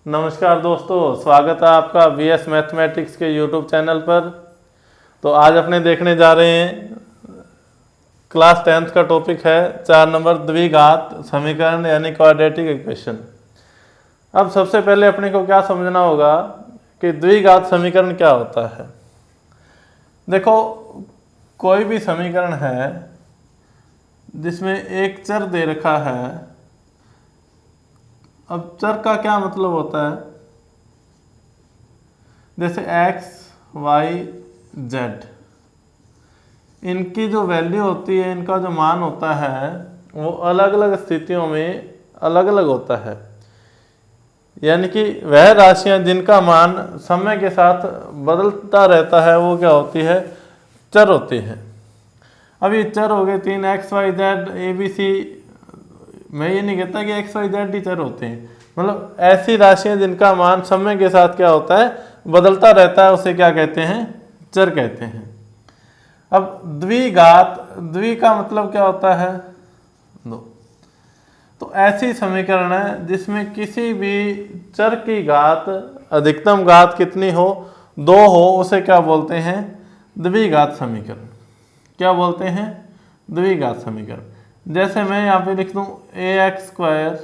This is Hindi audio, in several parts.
नमस्कार दोस्तों, स्वागत है आपका बीएस मैथमेटिक्स के यूट्यूब चैनल पर। तो आज अपने देखने जा रहे हैं क्लास 10th का टॉपिक है 4 नंबर द्विघात समीकरण यानी क्वाड्रेटिक इक्वेशन। अब सबसे पहले अपने को क्या समझना होगा कि द्विघात समीकरण क्या होता है। देखो, कोई भी समीकरण है जिसमें एक चर दे रखा है। अब चर का क्या मतलब होता है, जैसे x, y, z, इनकी जो वैल्यू होती है, इनका जो मान होता है वो अलग अलग स्थितियों में अलग अलग होता है। यानी कि वह राशियां जिनका मान समय के साथ बदलता रहता है वो क्या होती है, चर होती है। अब ये चर हो गए 3 x, y, z, ABC। मैं ये नहीं कहता कि x, y, z ही चर होते हैं, मतलब ऐसी राशियां जिनका मान समय के साथ क्या होता है, बदलता रहता है, उसे क्या कहते हैं, चर कहते हैं। अब द्विघात, द्वि का मतलब क्या होता है, दो। तो ऐसी समीकरण है जिसमें किसी भी चर की घात, अधिकतम घात कितनी हो, 2 हो, उसे क्या बोलते हैं, द्विघात समीकरण। क्या बोलते हैं, द्विघात समीकरण। जैसे मैं यहाँ पे लिख दूँ ax²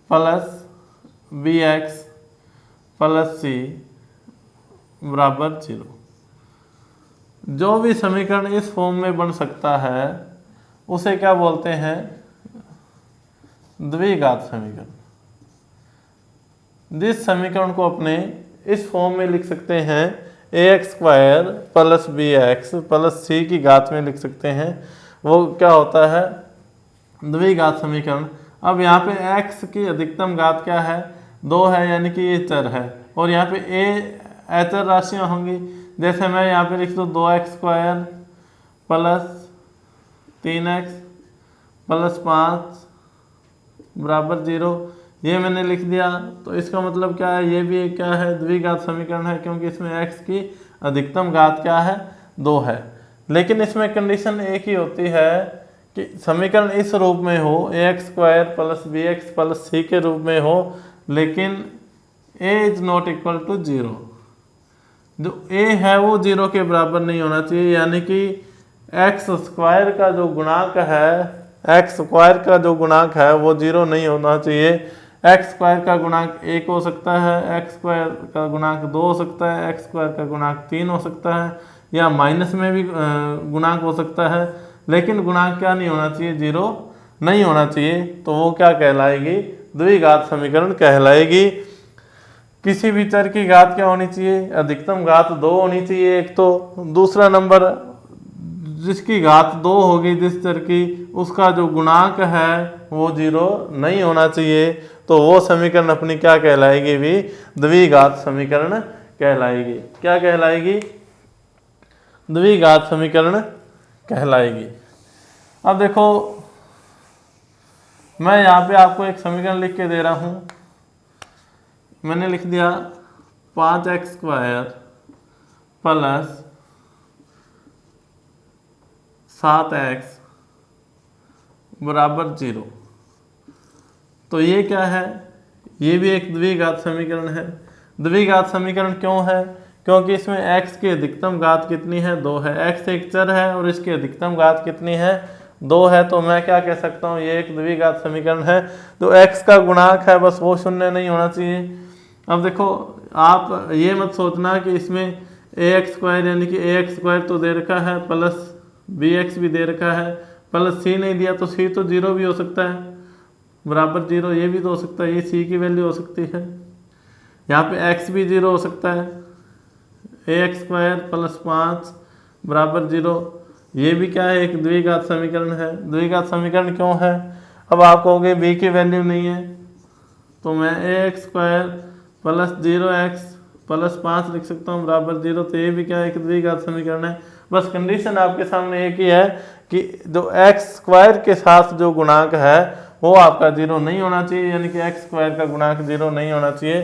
plus bx plus c बराबर 0। जो भी समीकरण इस फॉर्म में बन सकता है उसे क्या बोलते हैं, द्विघात समीकरण। जिस समीकरण को अपने इस फॉर्म में लिख सकते हैं ax² plus bx plus c की घात में लिख सकते हैं, वो क्या होता है, द्विघात समीकरण। अब यहाँ पे x की अधिकतम घात क्या है, 2 है, यानी कि ये चर है, और यहाँ पे a अचर राशियाँ होंगी। जैसे मैं यहाँ पे लिख दूँ 2x² प्लस 3x प्लस 5 बराबर 0, ये मैंने लिख दिया। तो इसका मतलब क्या है, ये भी एक क्या है, द्विघात समीकरण है, क्योंकि इसमें x की अधिकतम घात क्या है, 2 है। लेकिन इसमें कंडीशन एक ही होती है कि समीकरण इस रूप में हो, ax² plus bx plus c के रूप में हो, लेकिन a is not equal to 0। जो a है वो 0 के बराबर नहीं होना चाहिए, यानी कि x² का जो गुणांक है, x² का जो गुणांक है वो 0 नहीं होना चाहिए। x² का गुणांक 1 हो सकता है, x² का गुणांक 2 हो सकता है, x² का गुणांक 3 हो सकता है, या माइनस में भी गुणांक हो सकता है, लेकिन गुणांक क्या नहीं होना चाहिए, 0 नहीं होना चाहिए। तो वो क्या कहलाएगी, द्विघात समीकरण कहलाएगी। किसी भी चर की घात क्या होनी चाहिए, अधिकतम घात 2 होनी चाहिए एक तो। दूसरा नंबर, जिसकी घात 2 होगी जिस चर की, उसका जो गुणांक है वो 0 नहीं होना चाहिए। तो वो समीकरण अपनी क्या कहलाएगी, भी द्विघात समीकरण कहलाएगी। क्या कहलाएगी, द्विघात समीकरण कहलाएगी। अब देखो, मैं यहाँ पे आपको एक समीकरण लिख के दे रहा हूँ। मैंने लिख दिया 5x² प्लस 7x बराबर 0। तो ये क्या है, ये भी एक द्विघात समीकरण है। द्विघात समीकरण क्यों है, क्योंकि इसमें x की अधिकतम घात कितनी है, 2 है। x एक चर है और इसकी अधिकतम घात कितनी है, 2 है। तो मैं क्या कह सकता हूँ, ये एक द्विघात समीकरण है। तो x का गुणांक है बस, वो 0 नहीं होना चाहिए। अब देखो, आप ये मत सोचना कि इसमें ax² यानी कि ax² तो दे रखा है, प्लस bx भी दे रखा है, प्लस c नहीं दिया, तो c तो 0 भी हो सकता है, बराबर 0, ये भी तो हो सकता है, ये c की वैल्यू हो सकती है। यहाँ पे x भी 0 हो सकता है, ax² प्लस 5 बराबर 0, ये भी क्या है, एक द्विघात समीकरण है। द्विघात समीकरण क्यों है, अब आप कहोगे b की वैल्यू नहीं है, तो मैं ax² प्लस 0x प्लस 5 लिख सकता हूँ बराबर 0। तो ये भी क्या है, एक द्विघात समीकरण है। बस कंडीशन आपके सामने एक ही है कि जो x² के साथ जो गुणांक है वो आपका 0 नहीं होना चाहिए, यानी कि x² का गुणांक 0 नहीं होना चाहिए।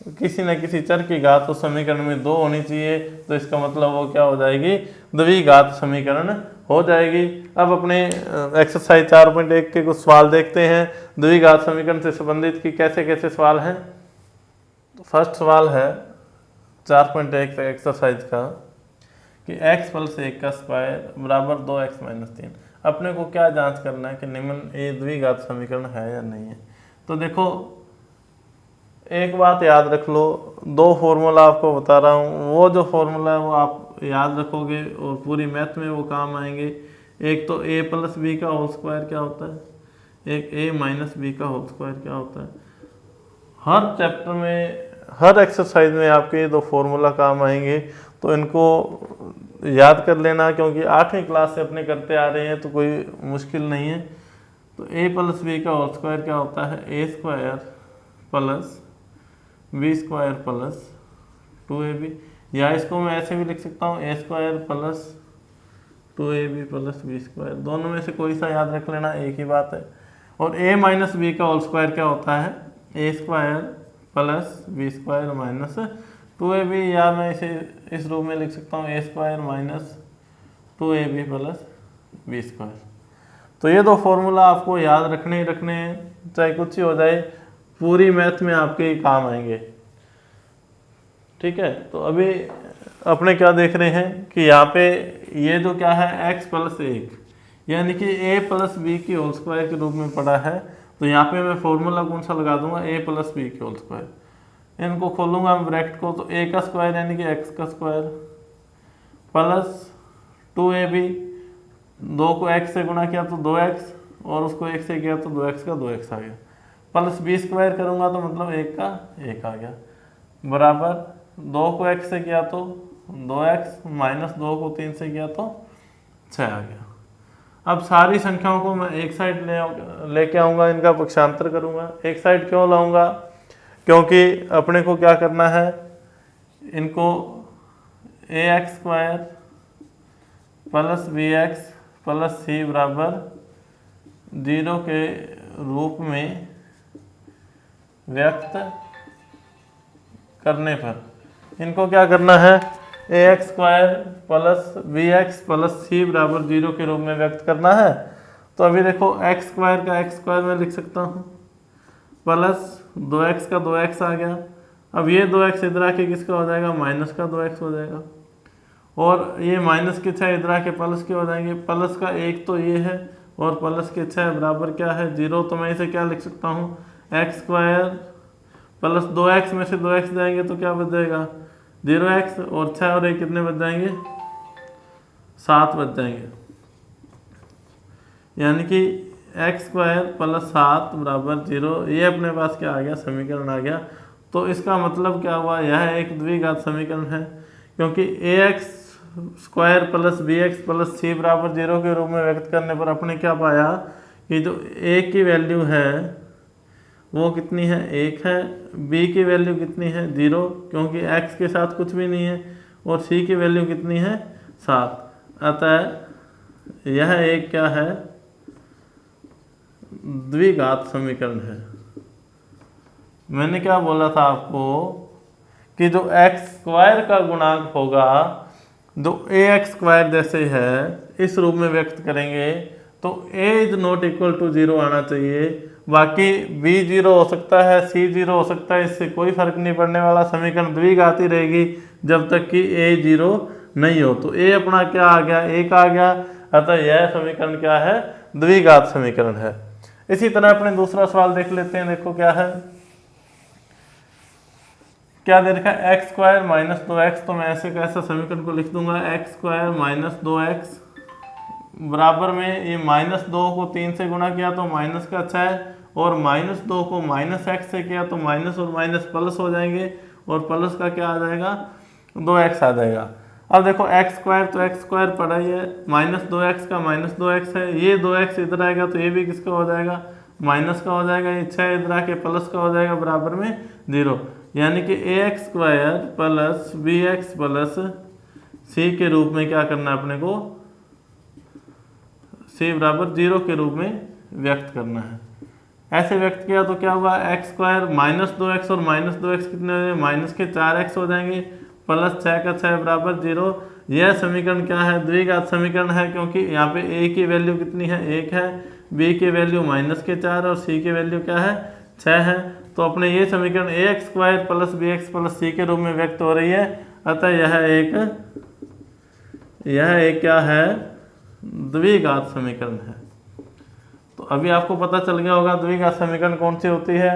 किसी न किसी चर की घात उस समीकरण में 2 होनी चाहिए। तो इसका मतलब वो क्या हो जाएगी, द्विघात समीकरण हो जाएगी। अब अपने एक्सरसाइज 4.1 के कुछ सवाल देखते हैं, द्विघात समीकरण से संबंधित कि कैसे कैसे सवाल हैं। फर्स्ट सवाल है 4.1 एक्सरसाइज का कि x प्लस 1 का स्क्वायर बराबर 2x माइनस 3। अपने को क्या जांच करना है कि निम्न ये द्विघात समीकरण है या नहीं है। तो देखो एक बात याद रख लो, दो फॉर्मूला आपको बता रहा हूँ, वो जो फॉर्मूला है वो आप याद रखोगे और पूरी मैथ में वो काम आएंगे। एक तो a प्लस बी का होल स्क्वायर क्या होता है, एक a माइनस बी का होल स्क्वायर क्या होता है। हर चैप्टर में हर एक्सरसाइज में आपके ये दो फॉर्मूला काम आएंगे, तो इनको याद कर लेना, क्योंकि 8वीं क्लास से अपने करते आ रहे हैं तो कोई मुश्किल नहीं है। तो a प्लस बी का होल स्क्वायर क्या होता है, a square plus B square plus 2ab, या इसको मैं ऐसे भी लिख सकता हूँ a square plus 2ab plus B square. दोनों में से कोई सा याद रख लेना, एक ही बात है। और a माइनस बी का होल स्क्वायर क्या होता है, a square plus B square minus 2ab, या मैं इसे इस रूप में लिख सकता हूँ a square minus 2ab plus B square. तो ये दो फॉर्मूला आपको याद रखने ही रखने हैं, चाहे कुछ ही हो जाए, पूरी मैथ में आपके काम आएंगे। ठीक है, तो अभी अपने क्या देख रहे हैं कि यहाँ पे ये जो क्या है x प्लस 1, यानी कि a प्लस बी की होल स्क्वायर के रूप में पड़ा है। तो यहाँ पे मैं फॉर्मूला कौन सा लगा दूंगा, a प्लस बी की होल स्क्वायर। इनको खोलूंगा मैं ब्रैकेट को, तो a का स्क्वायर यानी कि x का स्क्वायर प्लस 2ab, 2 को x से गुणा किया तो 2x, और उसको 1 से किया तो 2x का 2x आ गया, प्लस बी स्क्वायर करूँगा तो मतलब 1 का 1 आ गया, बराबर 2 को x से किया तो 2x, माइनस 2 को 3 से किया तो 6 आ गया। अब सारी संख्याओं को मैं एक साइड लेके आऊँगा, इनका पक्षांतर करूँगा। एक साइड क्यों लाऊँगा, क्योंकि अपने को क्या करना है, इनको ax square plus bx plus c बराबर 0 के रूप में व्यक्त करने पर इनको क्या करना है, ax square plus bx plus c बराबर 0 के रूप में व्यक्त करना है। तो अभी देखो x स्क्वायर का x स्क्वायर में लिख सकता हूँ, प्लस 2x का 2x आ गया। अब ये 2x इधर आके किसका हो जाएगा, माइनस का 2x हो जाएगा, और ये माइनस के 6 इधर आके प्लस के हो जाएंगे। प्लस का 1 तो ये है, और प्लस के 6 बराबर क्या है, 0। तो मैं इसे क्या लिख सकता हूँ, x स्क्वायर प्लस 2x में से 2x जाएंगे तो क्या बच जाएगा, 0x, और 6 और 1 कितने बच जाएंगे, 7 बच जाएंगे। यानी कि x स्क्वायर प्लस 7 बराबर 0, ये अपने पास क्या आ गया, समीकरण आ गया। तो इसका मतलब क्या हुआ, यह एक द्विघात समीकरण है, क्योंकि ax square plus bx plus c बराबर 0 के रूप में व्यक्त करने पर अपने क्या पाया कि जो a की वैल्यू है वो कितनी है, 1 है, b की वैल्यू कितनी है, 0, क्योंकि x के साथ कुछ भी नहीं है, और c की वैल्यू कितनी है, 7। अतः यह एक क्या है, द्विघात समीकरण है। मैंने क्या बोला था आपको कि जो x स्क्वायर का गुणांक होगा, जो ax स्क्वायर जैसे है, इस रूप में व्यक्त करेंगे तो a is not equal to 0 आना चाहिए। बाकी b 0 हो सकता है, c 0 हो सकता है, इससे कोई फर्क नहीं पड़ने वाला, समीकरण द्विघाती रहेगी जब तक कि a 0 नहीं हो। तो a अपना क्या आ गया, 1 आ गया। अतः यह समीकरण क्या है, द्विघात समीकरण है। इसी तरह अपने दूसरा सवाल देख लेते हैं। देखो क्या है, क्या दे रखा है, एक्स स्क्वायर माइनस 2x। तो मैं ऐसे कैसा समीकरण को लिख दूंगा, एक्स स्क्वायर माइनस 2x बराबर में ये माइनस 2 को 3 से गुणा किया तो माइनस का 6, और माइनस 2 को माइनस x से किया तो माइनस और माइनस प्लस हो जाएंगे, और प्लस का क्या आ जाएगा, 2x आ जाएगा। अब देखो एक्स स्क्वायर तो एक्स स्क्वायर पड़ा ही है, माइनस 2x का माइनस 2x है, ये 2x इधर आएगा तो ये भी किसका हो जाएगा, माइनस का हो जाएगा, ये 6 इधर आके प्लस का हो जाएगा, बराबर में 0। यानी कि ax square plus bx plus c के रूप में क्या करना है अपने को, c बराबर 0 के रूप में व्यक्त करना है। ऐसे व्यक्त किया तो क्या होगा, एक्स स्क्वायर माइनस 2x और माइनस 2x कितने हो जाएंगे, माइनस के 4x हो जाएंगे, प्लस 6 का 6 बराबर 0। यह समीकरण क्या है, द्विघात समीकरण है, क्योंकि यहाँ पे a की वैल्यू कितनी है, 1 है, b की वैल्यू माइनस के 4 और c की वैल्यू क्या है, 6 है, तो अपने ये समीकरण a x square plus b x plus c के रूप में व्यक्त हो रही है। अतः यह एक क्या है, द्विघात समीकरण है। तो अभी आपको पता चल गया होगा द्विघात समीकरण कौन सी होती है,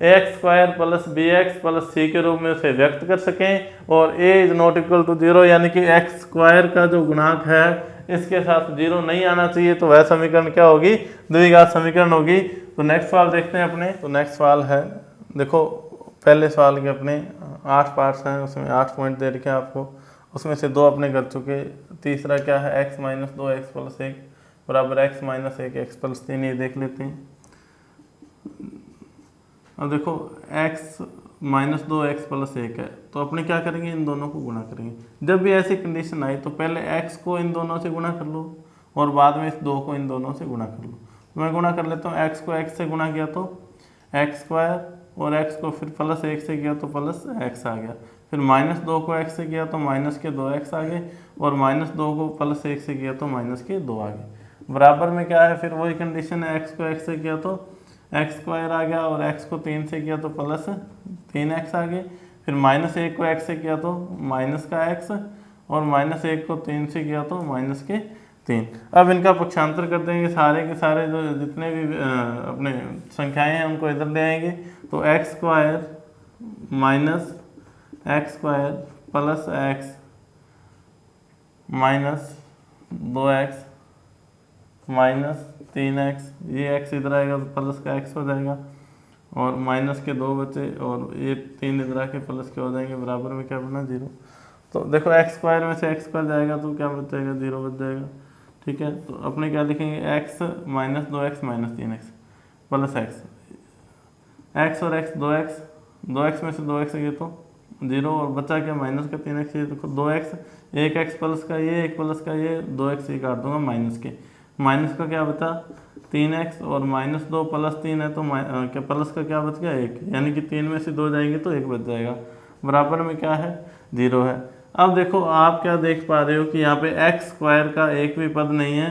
a x square plus b x plus c के रूप में उसे व्यक्त कर सकें और a is not equal to 0, यानी कि एक्स स्क्वायर का जो गुणांक है इसके साथ 0 नहीं आना चाहिए, तो वह समीकरण क्या होगी, द्विघात समीकरण होगी। तो नेक्स्ट सवाल देखते हैं अपने। तो नेक्स्ट सवाल है, देखो पहले सवाल के अपने 8 पार्ट्स हैं, उसमें 8 पॉइंट दे रखे हैं आपको, उसमें से 2 अपने कर चुके। तीसरा क्या है, x माइनस 2x प्लस 1 बराबर x माइनस 1 x प्लस 3, ये देख लेते हैं। अब देखो x माइनस 2x प्लस 1 है, तो अपने क्या करेंगे, इन दोनों को गुणा करेंगे। जब भी ऐसी कंडीशन आई तो पहले x को इन दोनों से गुणा कर लो और बाद में इस 2 को इन दोनों से गुणा कर लो। तो मैं गुणा कर लेता हूँ, x को x से गुणा किया तो x स्क्वायर, और x को फिर प्लस 1 से किया तो प्लस x आ गया, फिर माइनस 2 को x से किया तो माइनस के 2x आ गए, और माइनस 2 को प्लस 1 से किया तो माइनस के 2 आ गए। बराबर में क्या है, फिर वही कंडीशन है, x को x से किया तो x स्क्वायर आ गया, और x को 3 से किया तो प्लस 3x आ गए, फिर माइनस 1 को x से किया तो माइनस का x, और माइनस 1 को 3 से किया तो माइनस के 3। अब इनका पक्षांतर कर देंगे, सारे के सारे जो जितने भी अपने संख्याएं हैं उनको इधर ले आएंगे। तो x square minus x square plus x minus 2x minus 3x, ये x इधर आएगा तो प्लस का x हो जाएगा, और माइनस के 2 बचे, और ये 3 इधर आके प्लस के हो जाएंगे, बराबर में क्या बना 0। तो देखो x स्क्वायर में से x स्क्वायर जाएगा तो क्या बच जाएगा, 0 बच जाएगा। ठीक है, तो अपने क्या लिखेंगे, x minus 2x minus 3x plus x और x 2x में से 2x गए तो 0, और बचा क्या, माइनस का 3x। ये देखो 2x, एक x प्लस का ये, एक प्लस का ये, 2x ये काट दूंगा माइनस के, माइनस का क्या बचा 3x, और माइनस 2 प्लस 3 है तो क्या प्लस का क्या बच गया 1, यानी कि 3 में से 2 जाएंगे तो 1 बच जाएगा, बराबर में क्या है 0 है। अब देखो आप क्या देख पा रहे हो कि यहाँ पे एक्स स्क्वायर का एक भी पद नहीं है,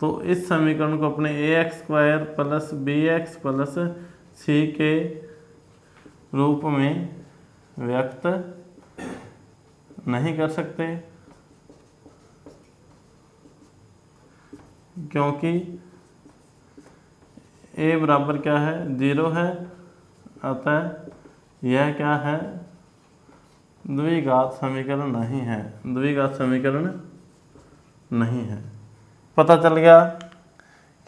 तो इस समीकरण को अपने a x square plus b x plus c के रूप में व्यक्त नहीं कर सकते, क्योंकि a बराबर क्या है 0 है, अतः यह क्या है द्विघात समीकरण नहीं है, द्विघात समीकरण नहीं है। पता चल गया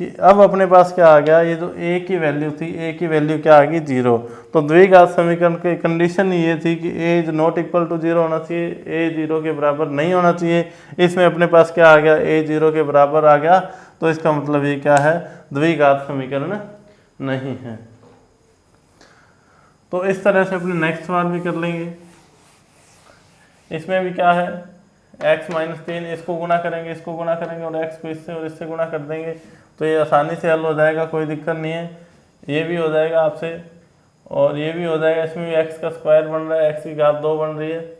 कि अब अपने पास क्या आ गया, ये जो a की वैल्यू थी, a की वैल्यू क्या आ गई 0। तो द्विघात समीकरण की कंडीशन ये थी कि a is not equal to 0 होना चाहिए, a 0 के बराबर नहीं होना चाहिए। इसमें अपने पास क्या आ गया, a 0 के बराबर आ गया, तो इसका मतलब ये क्या है, द्विघात समीकरण नहीं है। तो इस तरह से अपने नेक्स्ट सवाल भी कर लेंगे। इसमें भी क्या है, x माइनस 3, इसको गुणा करेंगे, इसको गुणा करेंगे, और x को इससे और इससे गुणा कर देंगे, तो ये आसानी से हल हो जाएगा, कोई दिक्कत नहीं है। ये भी हो जाएगा आपसे, और ये भी हो जाएगा, इसमें भी x का स्क्वायर बन रहा है, x की घात 2 बन रही है।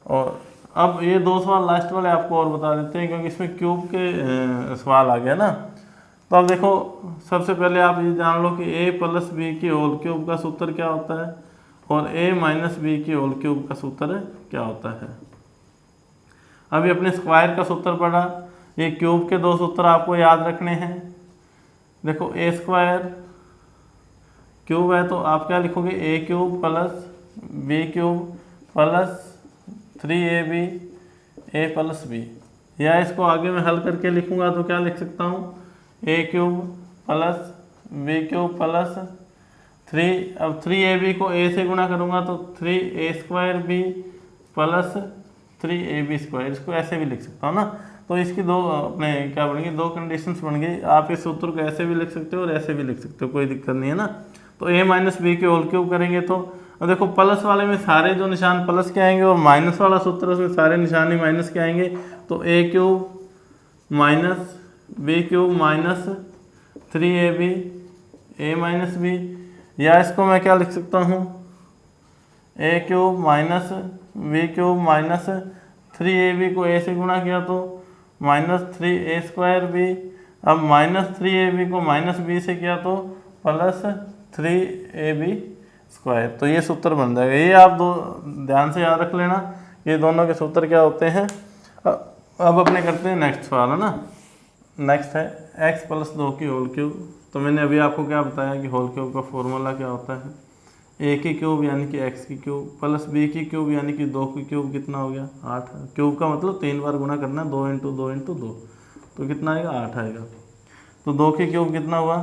और अब ये 2 सवाल लास्ट वाले आपको और बता देते हैं, क्योंकि इसमें क्यूब के सवाल आ गया ना। तो अब देखो सबसे पहले आप ये जान लो कि a प्लस बी की होल क्यूब का सूत्र क्या होता है, और a माइनस बी की होल क्यूब का सूत्र क्या होता है। अभी अपने स्क्वायर का सूत्र पढ़ा, ये क्यूब के 2 सूत्र आपको याद रखने हैं। देखो a स्क्वायर क्यूब है तो आप क्या लिखोगे, a cube plus B cube plus 3ab a plus B, या इसको आगे मैं हल करके लिखूंगा तो क्या लिख सकता हूँ, a cube plus B cube plus 3, अब 3ab को a से गुणा करूंगा तो 3a square B plus 3ab square, इसको ऐसे भी लिख सकता हूँ ना। तो इसकी 2 अपने क्या बन गई, 2 कंडीशंस बन गई। आप इस सूत्र को ऐसे भी लिख सकते हो और ऐसे भी लिख सकते हो, कोई दिक्कत नहीं है ना। तो a माइनस बी के होल क्यूब करेंगे तो अब देखो प्लस वाले में सारे जो निशान प्लस के आएंगे, और माइनस वाला सूत्र उसमें सारे निशान ही माइनस के आएंगे। तो a cube minus B cube minus 3ab a minus B, या इसको मैं क्या लिख सकता हूँ, a cube minus B cube minus 3ab को a से गुणा किया तो माइनस 3a स्क्वायर बी, अब माइनस 3ab को माइनस बी से किया तो प्लस 3ab²। तो ये सूत्र बन जाएगा। ये आप दो ध्यान से याद रख लेना, ये दोनों के सूत्र क्या होते हैं। अब अपने करते हैं नेक्स्ट सवाल, है ना। नेक्स्ट है x + 2 की होल क्यूब। तो मैंने अभी आपको क्या बताया कि होल क्यूब का फॉर्मूला क्या होता है, a की क्यूब यानी कि x की क्यूब प्लस b की क्यूब यानी कि 2 की क्यूब, कितना हो गया 8। क्यूब का मतलब 3 बार गुणा करना है, 2 × 2 × 2, तो कितना आएगा 8 आएगा। तो 2 की क्यूब कितना हुआ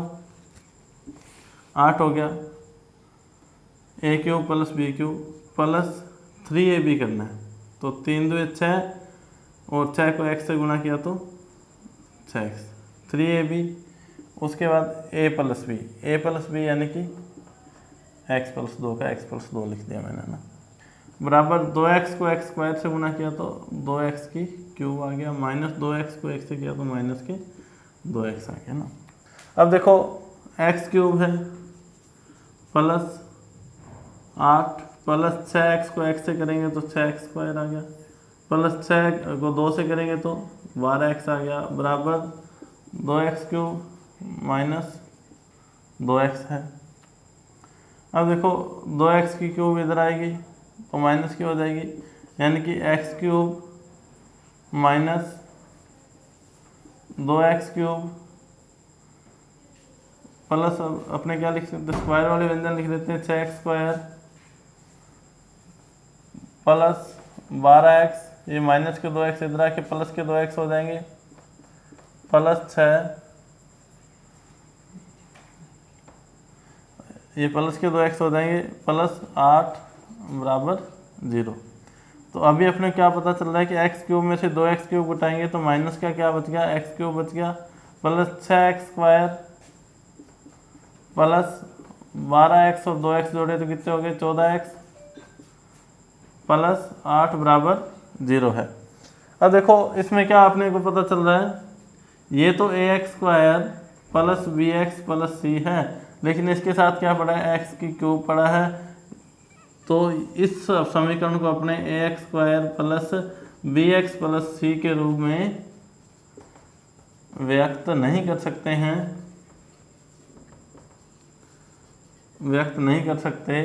8 हो गया, a cube plus b cube plus 3ab करना है। तो 3 2 6 और 6 को x से गुणा किया तो 6x, 3ab। उसके बाद a + b यानी कि x + 2 का x + 2 लिख दिया मैंने ना, बराबर 2x को x² से गुणा किया तो 2x की क्यूब आ गया, माइनस 2x को x से किया तो माइनस के 2x आ गया ना। अब देखो x³ है प्लस 8 प्लस 6x को x से करेंगे तो 6x² आ गया, प्लस 6 को 2 से करेंगे तो 12x आ गया, बराबर 2x³ माइनस 2x है। अब देखो 2x की क्यूब इधर आएगी तो माइनस की हो जाएगी, यानी कि x³ माइनस 2x³ प्लस अपने क्या लिख सकते हैं, स्क्वायर वाले व्यंजन लिख लेते हैं, 6x² प्लस 12x, ये माइनस के 2x इधर आके प्लस के 2x हो जाएंगे, प्लस 6 ये प्लस के 2x हो जाएंगे, प्लस 8 बराबर 0। तो अभी अपने क्या पता चल रहा है कि x³ में से 2x³ घटाएंगे तो माइनस का क्या बच गया, x³ बच गया, प्लस 6x² प्लस 12x और 2x जोड़े तो कितने हो गए 14x, प्लस 8 बराबर 0 है। अब देखो इसमें क्या अपने को पता चल रहा है, ये तो ax² plus bx plus c है, लेकिन इसके साथ क्या पड़ा है x की क्यूब पड़ा है। तो इस समीकरण को अपने ax² plus bx plus c के रूप में व्यक्त नहीं कर सकते हैं, व्यक्त नहीं कर सकते,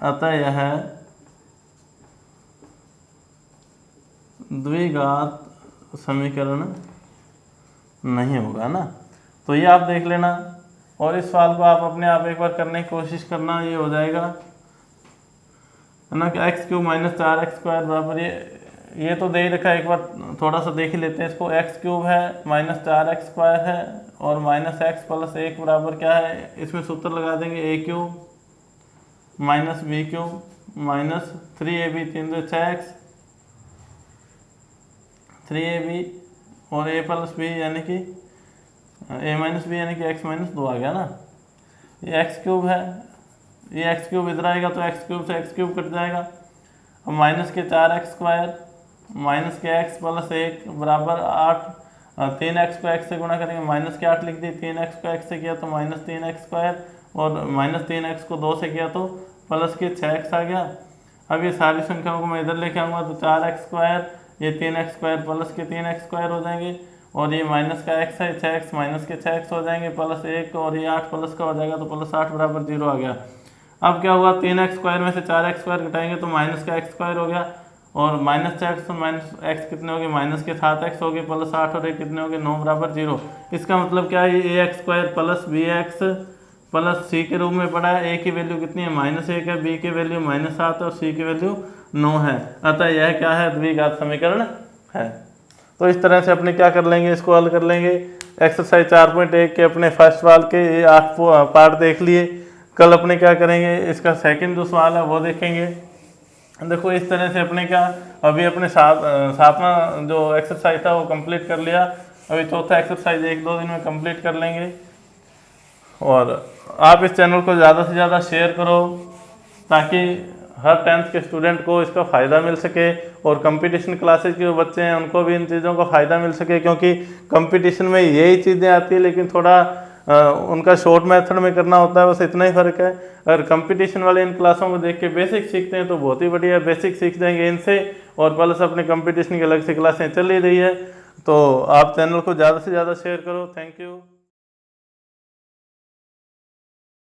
अतः यह द्विघात समीकरण नहीं होगा ना। तो ये आप देख लेना और इस सवाल को आप अपने आप एक बार करने की कोशिश करना, ये हो जाएगा है ना कि x³ माइनस 4x² बराबर ये तो दे ही रखा है, एक बार थोड़ा सा देख ही लेते हैं इसको। x³ है माइनस 4x² है और माइनस x प्लस 1 बराबर क्या है, इसमें सूत्र लगा देंगे a³ minus b³ minus 3ab 3 2 6x 3ab और a प्लस b यानी कि a माइनस बी यानी कि x माइनस 2 आ गया ना। ये x³ है, ये x³ इधर आएगा तो x³ से x³ कट जाएगा। अब माइनस के 4x² माइनस के x प्लस 1 बराबर 8, 3x को x से गुणा करेंगे, माइनस के 8 लिख दी, 3x को x से किया तो माइनस 3x² और माइनस 3x को 2 से किया तो प्लस के 6x आ गया। अब ये सारी संख्याओं को मैं इधर लेके आऊँगा तो 4x², ये 3x² प्लस के 3x² हो जाएंगे और ये माइनस का x है 6x माइनस के 6x हो जाएंगे, प्लस 1 और ये 8 प्लस का हो जाएगा तो प्लस 8 बराबर 0 आ गया। अब क्या हुआ 3x² में से 4x² घटाएंगे तो माइनस का x² हो गया और माइनस 6x तो माइनस x कितने हो गए, माइनस के 7x हो गए, प्लस 8 और 1 कितने हो गए 9 बराबर 0। इसका मतलब क्या है, ये ax² plus bx plus c के रूप में पड़ा है। a की वैल्यू कितनी है -1 है, b की वैल्यू -7 और c की वैल्यू 9 है, अतः यह क्या है द्विघात समीकरण है। तो इस तरह से अपने क्या कर लेंगे, इसको हल कर लेंगे। एक्सरसाइज 4.1 के अपने फर्स्ट सवाल के ये 8 पार्ट देख लिए। कल अपने क्या करेंगे, इसका सेकंड जो सवाल है वो देखेंगे। देखो इस तरह से अपने क्या अभी अपने सातवां जो एक्सरसाइज था वो कंप्लीट कर लिया, अभी चौथा एक्सरसाइज 1-2 दिन में कंप्लीट कर लेंगे। और आप इस चैनल को ज़्यादा से ज़्यादा शेयर करो ताकि हर 10th के स्टूडेंट को इसका फ़ायदा मिल सके और कंपटीशन क्लासेस के जो बच्चे हैं उनको भी इन चीज़ों का फ़ायदा मिल सके, क्योंकि कंपटीशन में यही चीज़ें आती है लेकिन थोड़ा उनका शॉर्ट मेथड में करना होता है, बस इतना ही फ़र्क है। अगर कंपटीशन वाले इन क्लासों को देख के बेसिक सीखते हैं तो बहुत ही बढ़िया, बेसिक सीख जाएंगे इनसे और प्लस अपने कंपटीशन की अलग से क्लासें चल ही रही है। तो आप चैनल को ज़्यादा से ज़्यादा शेयर करो। Thank you.